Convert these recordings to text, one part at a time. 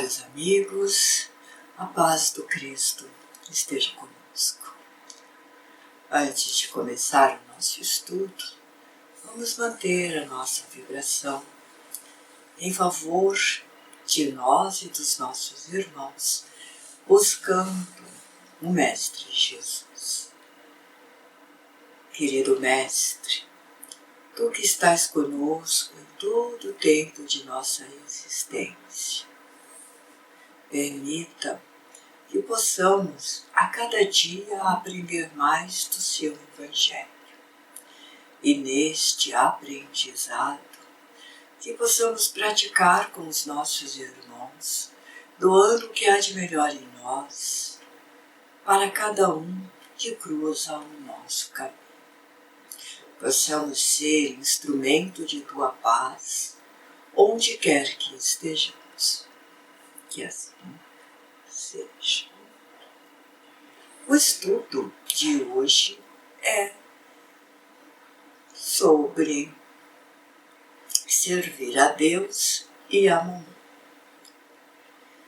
Caros amigos, a paz do Cristo esteja conosco. Antes de começar o nosso estudo, vamos manter a nossa vibração em favor de nós e dos nossos irmãos, buscando o Mestre Jesus. Querido Mestre, Tu que estás conosco em todo o tempo de nossa existência, permita que possamos a cada dia aprender mais do Seu Evangelho. E neste aprendizado, que possamos praticar com os nossos irmãos, doando o que há de melhor em nós, para cada um que cruza o nosso caminho. Possamos ser instrumento de Tua paz, onde quer que estejamos. Que assim seja. O estudo de hoje é sobre servir a Deus e a Mamon.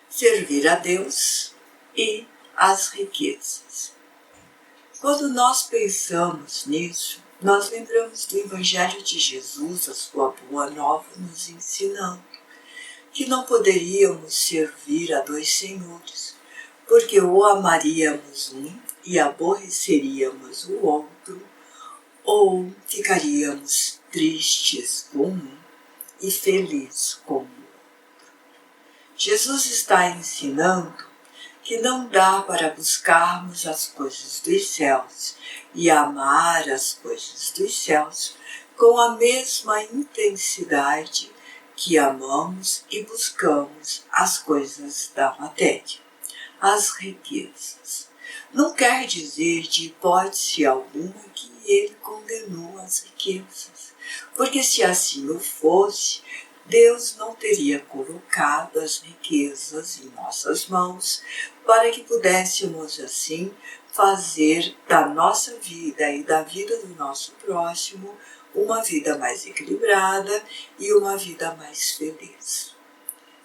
Servir a Deus e as riquezas. Quando nós pensamos nisso, nós lembramos do Evangelho de Jesus, a sua boa nova, nos ensinando que não poderíamos servir a dois senhores, porque ou amaríamos um e aborreceríamos o outro, ou ficaríamos tristes com um e felizes com o outro. Jesus está ensinando que não dá para buscarmos as coisas dos céus e amar as coisas dos céus com a mesma intensidade que amamos e buscamos as coisas da matéria, as riquezas. Não quer dizer de hipótese alguma que ele condenou as riquezas, porque se assim o fosse, Deus não teria colocado as riquezas em nossas mãos para que pudéssemos assim fazer da nossa vida e da vida do nosso próximo uma vida mais equilibrada e uma vida mais feliz.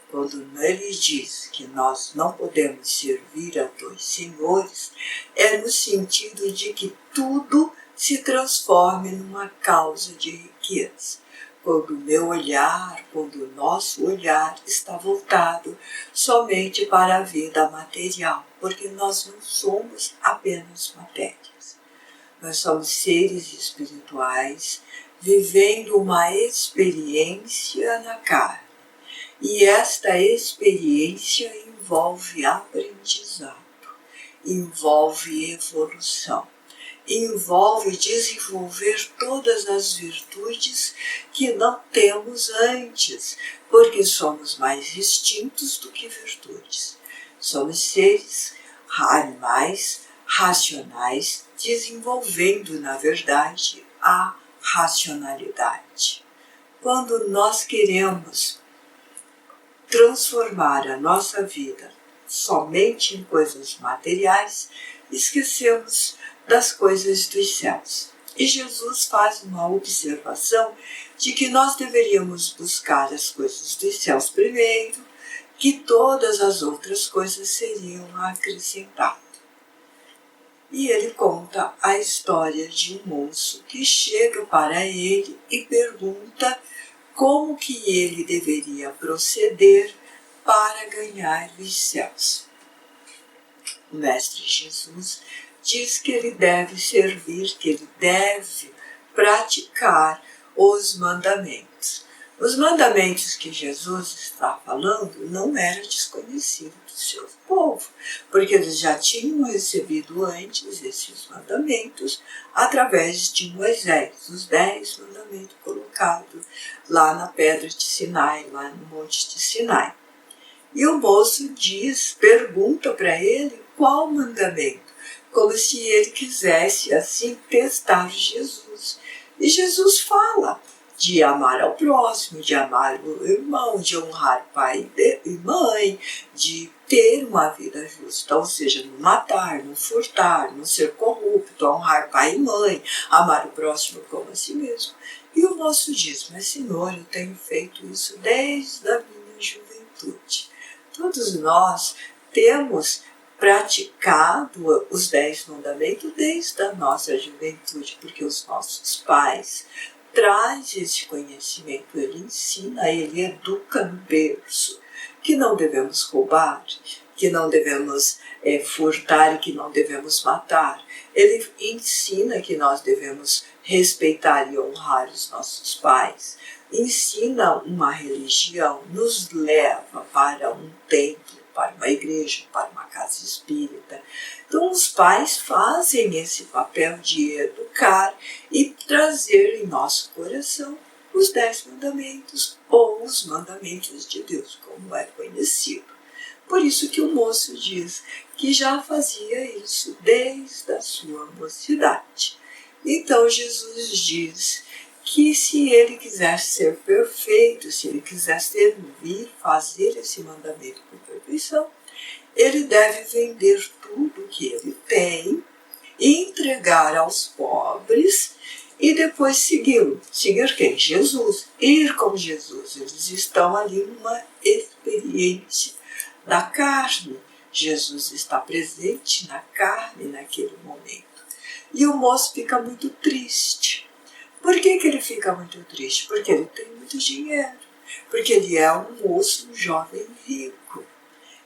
Quando ele diz que nós não podemos servir a dois senhores, é no sentido de que tudo se transforme numa causa de riqueza. Quando o meu olhar, quando o nosso olhar está voltado somente para a vida material, porque nós não somos apenas matérias. Nós somos seres espirituais vivendo uma experiência na carne. E esta experiência envolve aprendizado, envolve evolução, envolve desenvolver todas as virtudes que não temos antes, porque somos mais instintos do que virtudes. Somos seres, animais, racionais, desenvolvendo, na verdade, a racionalidade. Quando nós queremos transformar a nossa vida somente em coisas materiais, esquecemos das coisas dos céus. E Jesus faz uma observação de que nós deveríamos buscar as coisas dos céus primeiro, que todas as outras coisas seriam acrescentadas. E ele conta a história de um moço que chega para ele e pergunta como que ele deveria proceder para ganhar os céus. O Mestre Jesus diz que ele deve servir, que ele deve praticar os mandamentos. Os mandamentos que Jesus está falando não eram desconhecidos do seu povo, porque eles já tinham recebido antes esses mandamentos através de Moisés, os 10 mandamentos colocados lá na pedra de Sinai, lá no monte de Sinai. E o moço pergunta para ele qual mandamento, como se ele quisesse assim testar Jesus. E Jesus fala de amar ao próximo, de amar o irmão, de honrar pai e mãe, de ter uma vida justa, ou seja, não matar, não furtar, não ser corrupto, honrar pai e mãe, amar o próximo como a si mesmo. E o moço diz, mas Senhor, eu tenho feito isso desde a minha juventude. Todos nós temos praticado os 10 mandamentos desde a nossa juventude, porque os nossos pais trazem esse conhecimento, ele ensina, ele educa no berço, que não devemos roubar, que não devemos furtar e que não devemos matar. Ele ensina que nós devemos respeitar e honrar os nossos pais. Ensina uma religião, nos leva para um templo, para uma igreja, para uma casa espírita. Então os pais fazem esse papel de educar e trazer em nosso coração os 10 mandamentos, ou os mandamentos de Deus, como é conhecido. Por isso que o moço diz que já fazia isso desde a sua mocidade. Então Jesus diz que se ele quiser ser perfeito, se ele quiser servir, fazer esse mandamento com perfeição, ele deve vender tudo que ele tem, entregar aos pobres e depois segui-lo. Seguir quem? Jesus. Ir com Jesus. Eles estão ali numa experiência da carne. Jesus está presente na carne naquele momento. E o moço fica muito triste. Por que ele fica muito triste? Porque ele tem muito dinheiro. Porque ele é um moço, um jovem rico.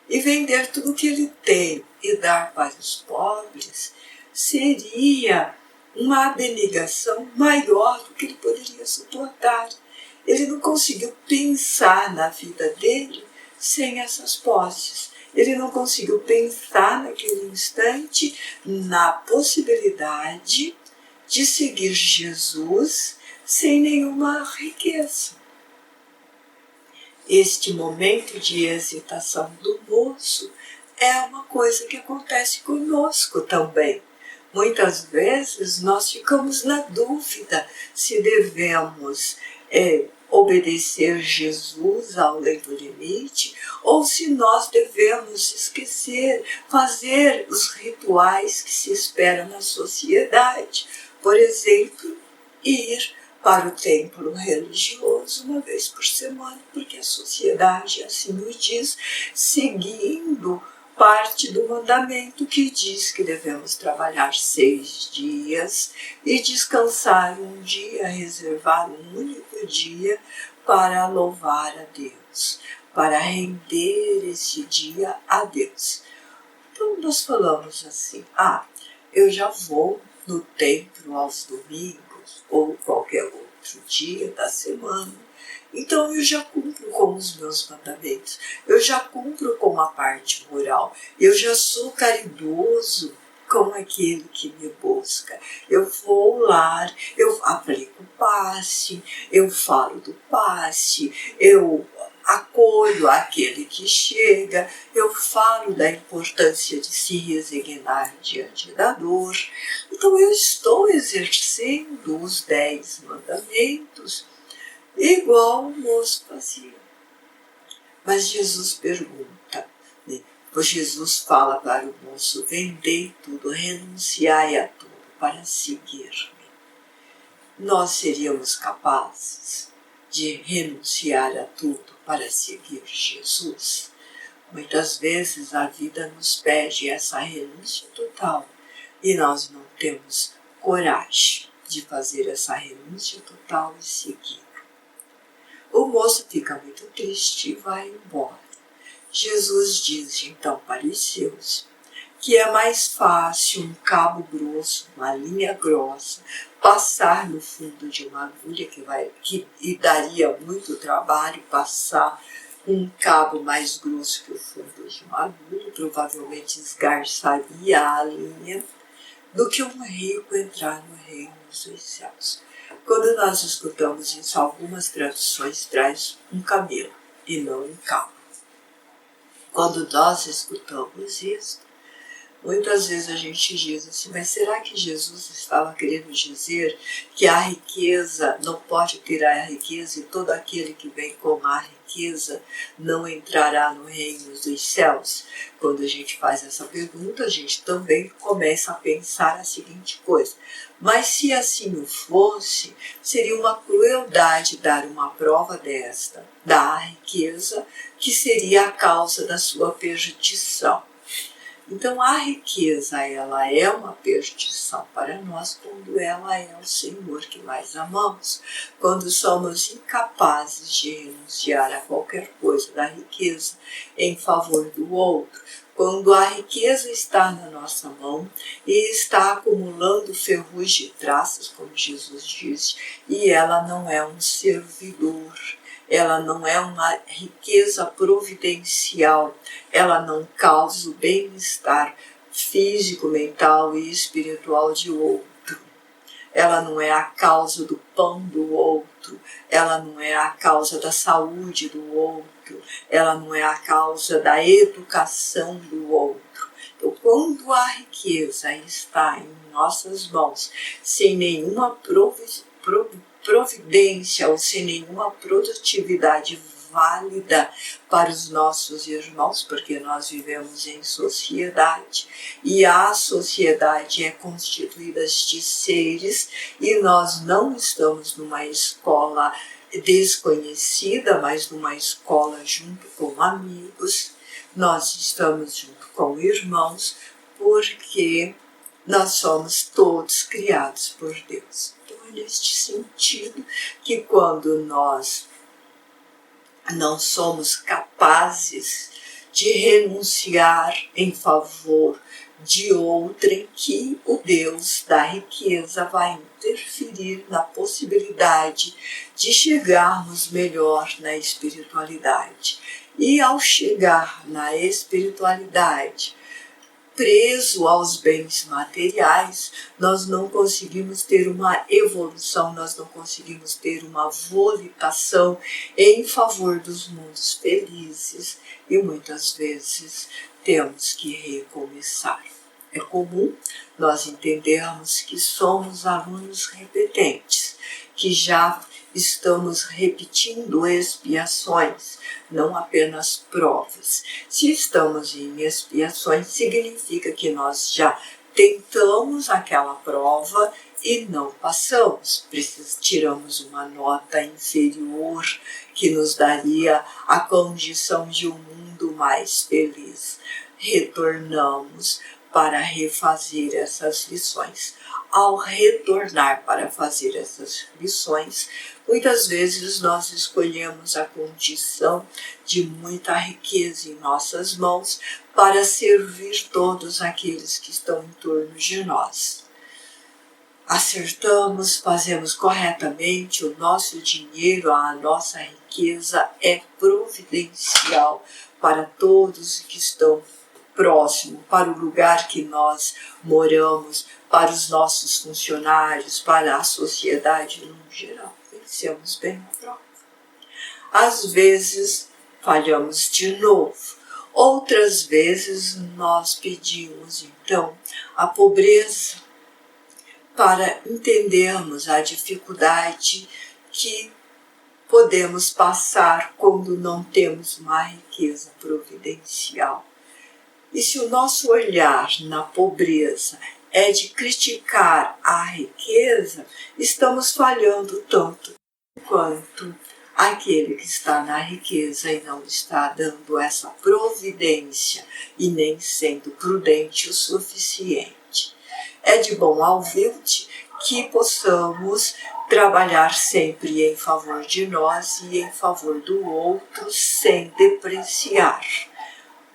E vender tudo que ele tem e dar para os pobres seria uma abnegação maior do que ele poderia suportar. Ele não conseguiu pensar na vida dele sem essas posses. Ele não conseguiu pensar naquele instante na possibilidade de seguir Jesus sem nenhuma riqueza. Este momento de hesitação do moço é uma coisa que acontece conosco também. Muitas vezes nós ficamos na dúvida se devemos obedecer Jesus ao além do limite ou se nós devemos esquecer, fazer os rituais que se esperam na sociedade. Por exemplo, ir para o templo religioso uma vez por semana, porque a sociedade assim o diz, seguindo parte do mandamento que diz que devemos trabalhar 6 dias e descansar um dia, reservar um único dia para louvar a Deus, para render esse dia a Deus. Então nós falamos assim, eu já vou no templo aos domingos ou qualquer outro dia da semana, então eu já cumpro com os meus mandamentos, eu já cumpro com a parte moral, eu já sou caridoso com aquele que me busca. Eu vou lá, eu aplico o passe, eu falo do passe, eu acolho aquele que chega, eu falo da importância de se resignar diante da dor. Então eu estou exercendo os 10 mandamentos igual o moço fazia. Mas Jesus pergunta, pois Jesus fala para o moço, vendei tudo, renunciai a tudo para seguir-me. Nós seríamos capazes de renunciar a tudo para seguir Jesus? Muitas vezes a vida nos pede essa renúncia total e nós não temos coragem de fazer essa renúncia total e seguir. O moço fica muito triste e vai embora. Jesus diz então para os seus que é mais fácil um cabo grosso, uma linha grossa, passar no fundo de uma agulha e daria muito trabalho passar um cabo mais grosso que o fundo de uma agulha, provavelmente esgarçaria a linha, do que um rico entrar no reino dos céus. Quando nós escutamos isso, algumas traduções traz um camelo e não um cabo. Quando nós escutamos isso, Muitas vezes a gente diz assim, mas será que Jesus estava querendo dizer que a riqueza não pode tirar a riqueza e todo aquele que vem com a riqueza não entrará no reino dos céus? Quando a gente faz essa pergunta, a gente também começa a pensar a seguinte coisa: mas se assim não fosse, seria uma crueldade dar uma prova desta, da riqueza, que seria a causa da sua perdição. Então a riqueza, ela é uma perdição para nós quando ela é o Senhor que mais amamos. Quando somos incapazes de renunciar a qualquer coisa da riqueza em favor do outro. Quando a riqueza está na nossa mão e está acumulando ferrugem de traças, como Jesus disse, e ela não é um servidor, ela não é uma riqueza providencial, ela não causa o bem-estar físico, mental e espiritual de outro. Ela não é a causa do pão do outro, ela não é a causa da saúde do outro, ela não é a causa da educação do outro. Então, quando a riqueza está em nossas mãos, sem nenhuma providência ou sem nenhuma produtividade válida para os nossos irmãos, porque nós vivemos em sociedade e a sociedade é constituída de seres e nós não estamos numa escola desconhecida, mas numa escola junto com amigos, nós estamos junto com irmãos, porque nós somos todos criados por Deus. Então é neste sentido que quando nós não somos capazes de renunciar em favor de outrem, que o Deus da riqueza vai interferir na possibilidade de chegarmos melhor na espiritualidade. E ao chegar na espiritualidade, preso aos bens materiais, nós não conseguimos ter uma evolução, nós não conseguimos ter uma volitação em favor dos mundos felizes e muitas vezes temos que recomeçar. É comum nós entendermos que somos alunos repetentes, que já estamos repetindo expiações, não apenas provas. Se estamos em expiações, significa que nós já tentamos aquela prova e não passamos. Tiramos uma nota inferior que nos daria a condição de um mundo mais feliz. Retornamos para refazer essas lições. Ao retornar para fazer essas lições, muitas vezes nós escolhemos a condição de muita riqueza em nossas mãos para servir todos aqueles que estão em torno de nós. Acertamos, fazemos corretamente, o nosso dinheiro, a nossa riqueza é providencial para todos que estão próximo, para o lugar que nós moramos, para os nossos funcionários, para a sociedade no geral. Vencemos bem a prova. Às vezes falhamos de novo, outras vezes nós pedimos então a pobreza para entendermos a dificuldade que podemos passar quando não temos uma riqueza providencial. E se o nosso olhar na pobreza é de criticar a riqueza, estamos falhando tanto quanto aquele que está na riqueza e não está dando essa providência e nem sendo prudente o suficiente. É de bom ouvinte que possamos trabalhar sempre em favor de nós e em favor do outro sem depreciar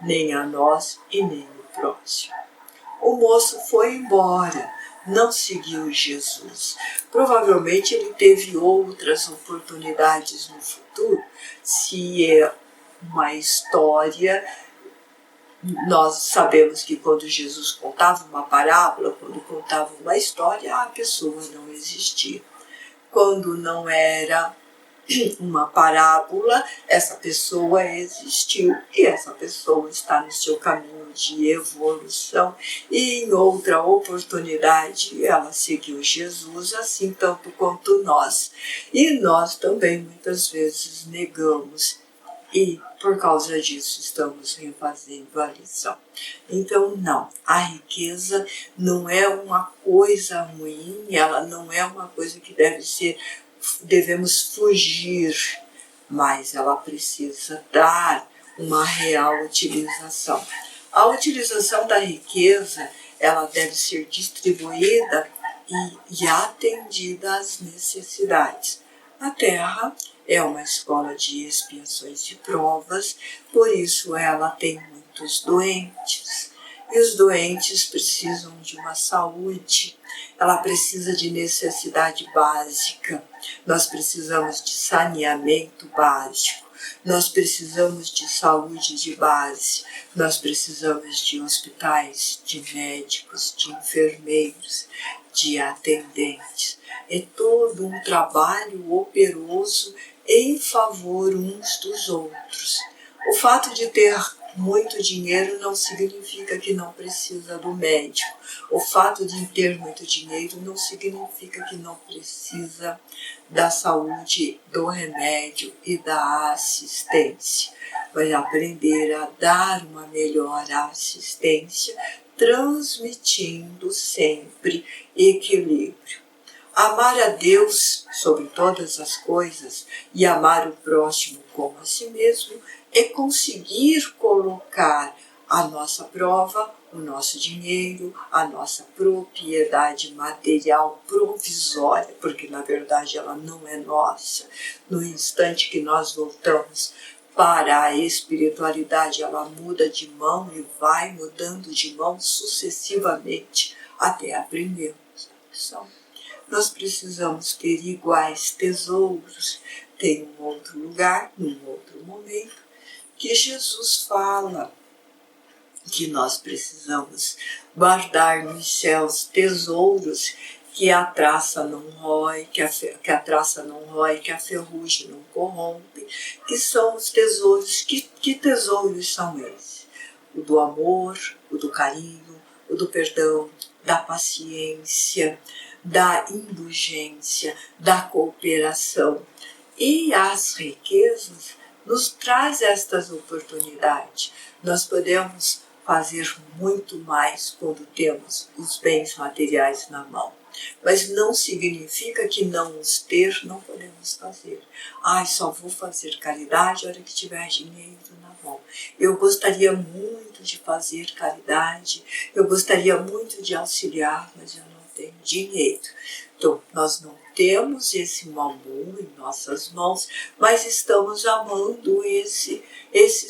nem a nós e nem o próximo. O moço foi embora, não seguiu Jesus. Provavelmente ele teve outras oportunidades no futuro, se é uma história. Nós sabemos que quando Jesus contava uma parábola, quando contava uma história, a pessoa não existia. Quando não era uma parábola, essa pessoa existiu e essa pessoa está no seu caminho de evolução, e em outra oportunidade ela seguiu Jesus, assim tanto quanto nós. E nós também muitas vezes negamos e por causa disso estamos refazendo a lição. Então não, a riqueza não é uma coisa ruim, ela não é uma coisa que devemos fugir, mas ela precisa dar uma real utilização. A utilização da riqueza, ela deve ser distribuída e atendida às necessidades. A terra é uma escola de expiações e provas, por isso ela tem muitos doentes. E os doentes precisam de uma saúde, ela precisa de necessidade básica. Nós precisamos de saneamento básico, nós precisamos de saúde de base, nós precisamos de hospitais, de médicos, de enfermeiros, de atendentes. É todo um trabalho operoso em favor uns dos outros. O fato de ter muito dinheiro não significa que não precisa do médico. O fato de ter muito dinheiro não significa que não precisa da saúde, do remédio e da assistência. Vai aprender a dar uma melhor assistência, transmitindo sempre equilíbrio. Amar a Deus sobre todas as coisas e amar o próximo como a si mesmo é conseguir colocar à nossa prova o nosso dinheiro, a nossa propriedade material provisória, porque na verdade ela não é nossa. No instante que nós voltamos para a espiritualidade, ela muda de mão e vai mudando de mão sucessivamente até aprendermos a lição. Nós precisamos ter iguais tesouros. Tem um outro lugar, num outro momento, que Jesus fala que nós precisamos guardar nos céus tesouros que a traça não rói, que a traça não rói, que a ferrugem não corrompe, que são os tesouros. Que tesouros são esses? O do amor, o do carinho, o do perdão, da paciência, da indulgência, da cooperação. E as riquezas nos traz estas oportunidades. Nós podemos fazer muito mais quando temos os bens materiais na mão. Mas não significa que não os ter, não podemos fazer. Só vou fazer caridade na hora que tiver dinheiro na mão. Eu gostaria muito de fazer caridade, eu gostaria muito de auxiliar, mas eu não tenho dinheiro. Então, nós não temos esse mamon em nossas mãos, mas estamos amando esse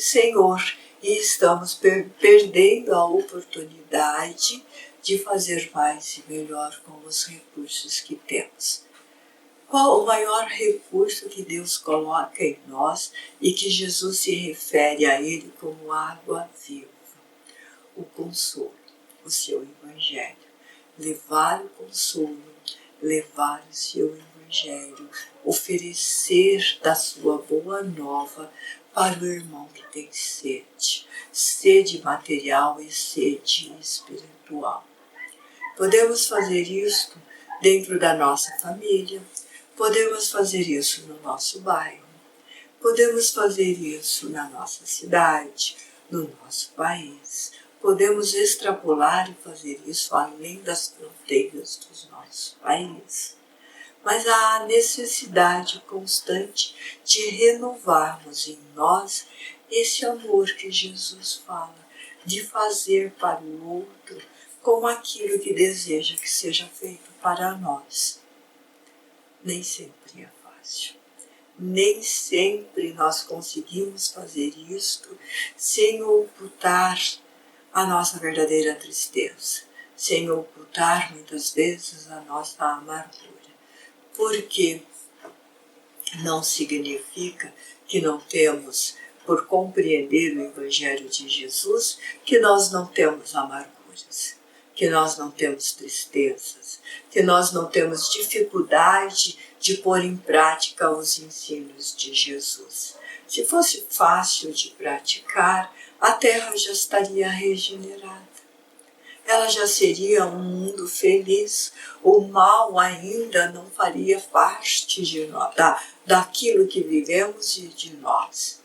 Senhor e estamos perdendo a oportunidade de fazer mais e melhor com os recursos que temos. Qual o maior recurso que Deus coloca em nós e que Jesus se refere a ele como água viva? O consolo, o seu Evangelho. Levar o consolo, levar o seu Evangelho, oferecer da sua boa nova para o irmão que tem sede, sede material e sede espiritual. Podemos fazer isso dentro da nossa família, podemos fazer isso no nosso bairro, podemos fazer isso na nossa cidade, no nosso país. Podemos extrapolar e fazer isso além das fronteiras dos nossos países. Mas há a necessidade constante de renovarmos em nós esse amor que Jesus fala, de fazer para o outro como aquilo que deseja que seja feito para nós. Nem sempre é fácil. Nem sempre nós conseguimos fazer isto sem ocultar a nossa verdadeira tristeza, sem ocultar muitas vezes a nossa amargura. Porque não significa que não temos, por compreender o Evangelho de Jesus, que nós não temos amarguras, que nós não temos tristezas, que nós não temos dificuldade de pôr em prática os ensinos de Jesus. Se fosse fácil de praticar, a Terra já estaria regenerada. Ela já seria um mundo feliz. O mal ainda não faria parte de nós, daquilo que vivemos e de nós.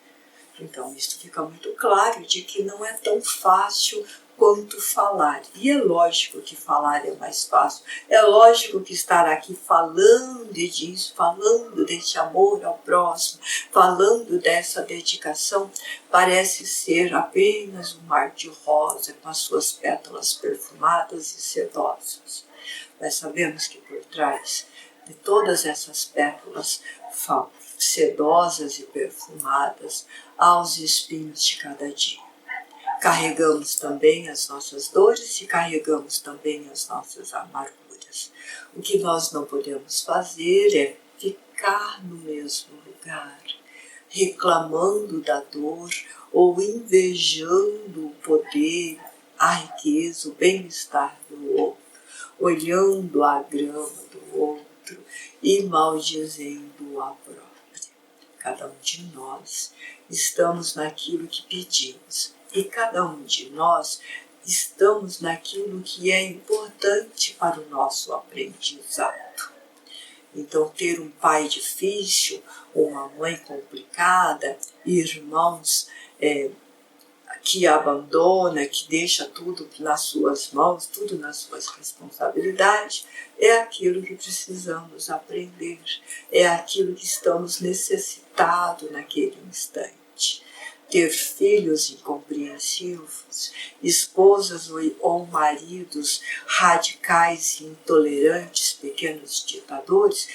Então, isso fica muito claro de que não é tão fácil quanto falar. E é lógico que falar é mais fácil. É lógico que estar aqui falando disso, falando desse amor ao próximo, falando dessa dedicação, parece ser apenas um mar de rosa com as suas pétalas perfumadas e sedosas. Mas sabemos que por trás de todas essas pétalas sedosas e perfumadas, aos espinhos de cada dia. Carregamos também as nossas dores e carregamos também as nossas amarguras. O que nós não podemos fazer é ficar no mesmo lugar, reclamando da dor ou invejando o poder, a riqueza, o bem-estar do outro, olhando a grama do outro e maldizendo a própria. Cada um de nós estamos naquilo que pedimos e cada um de nós estamos naquilo que é importante para o nosso aprendizado. Então, ter um pai difícil, uma mãe complicada, irmãos que abandona, que deixa tudo nas suas mãos, tudo nas suas responsabilidades, é aquilo que precisamos aprender, é aquilo que estamos necessitados naquele instante. Ter filhos incompreensivos, esposas ou maridos radicais e intolerantes, pequenos ditadores,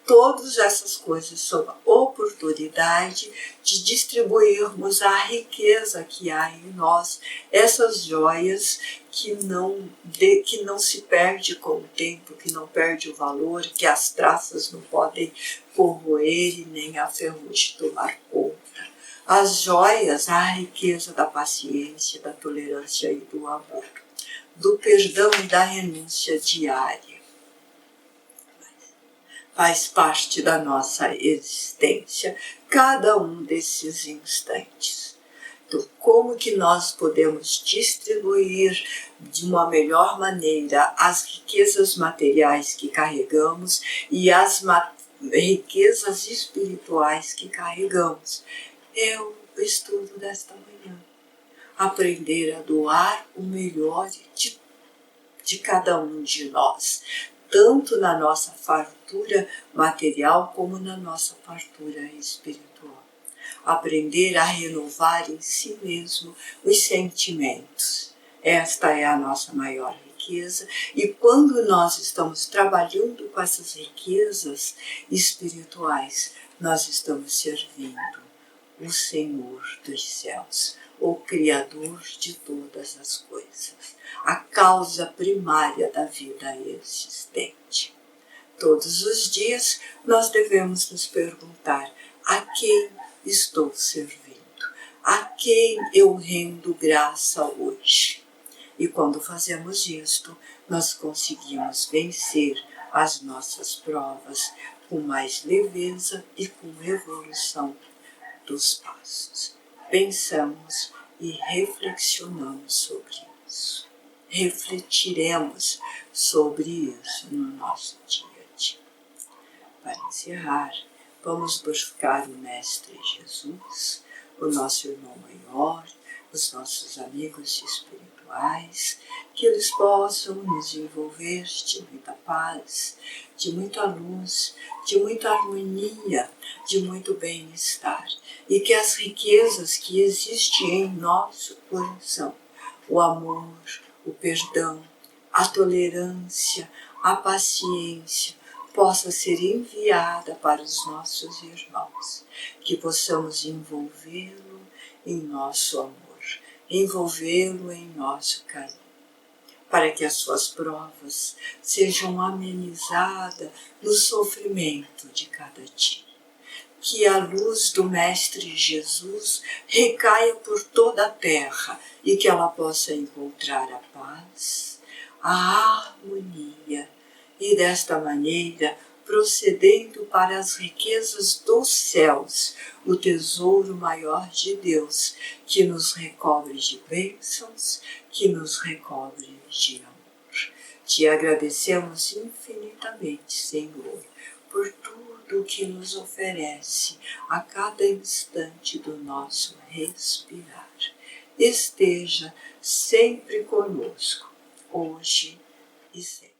todas essas coisas são a oportunidade de distribuirmos a riqueza que há em nós, essas joias que não se perde com o tempo, que não perde o valor, que as traças não podem corroer e nem a ferrugem tomar conta. As joias, a riqueza da paciência, da tolerância e do amor, do perdão e da renúncia diária. Faz parte da nossa existência, cada um desses instantes. Então, como que nós podemos distribuir de uma melhor maneira as riquezas materiais que carregamos e as riquezas espirituais que carregamos? É o estudo desta manhã. Aprender a doar o melhor de cada um de nós, tanto na nossa fartura material como na nossa fartura espiritual. Aprender a renovar em si mesmo os sentimentos. Esta é a nossa maior riqueza, e quando nós estamos trabalhando com essas riquezas espirituais, nós estamos servindo o Senhor dos céus, o Criador de todas as coisas, a causa primária da vida existente. Todos os dias nós devemos nos perguntar: a quem estou servindo? A quem eu rendo graça hoje? E quando fazemos isto, nós conseguimos vencer as nossas provas com mais leveza e com evolução dos passos. Pensamos e reflexionamos sobre isso. Refletiremos sobre isso no nosso dia a dia. Para encerrar, vamos buscar o Mestre Jesus, o nosso irmão maior, os nossos amigos espirituais, que eles possam nos envolver de muita paz, de muita luz, de muita harmonia, de muito bem-estar, e que as riquezas que existem em nosso coração, o amor, o perdão, a tolerância, a paciência, possa ser enviada para os nossos irmãos, que possamos envolvê-lo em nosso amor, envolvê-lo em nosso carinho, para que as suas provas sejam amenizadas no sofrimento de cada dia. Que a luz do Mestre Jesus recaia por toda a terra e que ela possa encontrar a paz, a harmonia, e desta maneira procedendo para as riquezas dos céus, o tesouro maior de Deus, que nos recobre de bênçãos, que nos recobre de amor. Te agradecemos infinitamente, Senhor, por tudo que nos oferece a cada instante do nosso respirar. Esteja sempre conosco, hoje e sempre.